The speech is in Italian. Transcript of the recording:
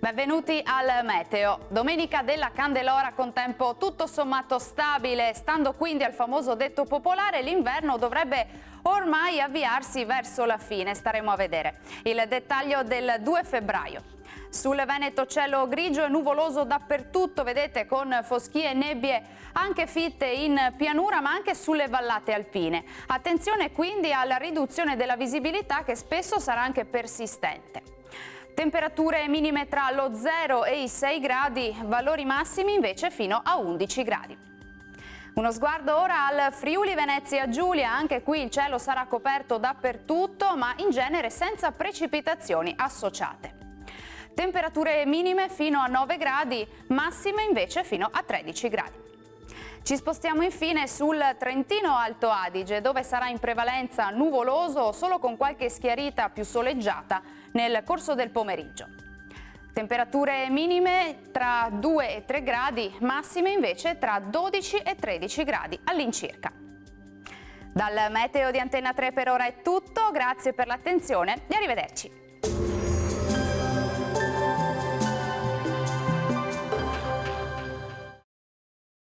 Benvenuti al Meteo. Domenica della Candelora con tempo tutto sommato stabile, stando quindi al famoso detto popolare, l'inverno dovrebbe ormai avviarsi verso la fine, staremo a vedere. Il dettaglio del 2 febbraio. Sul Veneto cielo grigio e nuvoloso dappertutto, vedete, con foschie e nebbie anche fitte in pianura ma anche sulle vallate alpine. Attenzione quindi alla riduzione della visibilità che spesso sarà anche persistente. Temperature minime tra lo 0 e i 6 gradi, valori massimi invece fino a 11 gradi. Uno sguardo ora al Friuli Venezia Giulia, anche qui il cielo sarà coperto dappertutto ma in genere senza precipitazioni associate. Temperature minime fino a 9 gradi, massime invece fino a 13 gradi. Ci spostiamo infine sul Trentino Alto Adige, dove sarà in prevalenza nuvoloso, solo con qualche schiarita più soleggiata nel corso del pomeriggio. Temperature minime tra 2 e 3 gradi, massime invece tra 12 e 13 gradi all'incirca. Dal Meteo di Antenna 3 per ora è tutto, grazie per l'attenzione e arrivederci.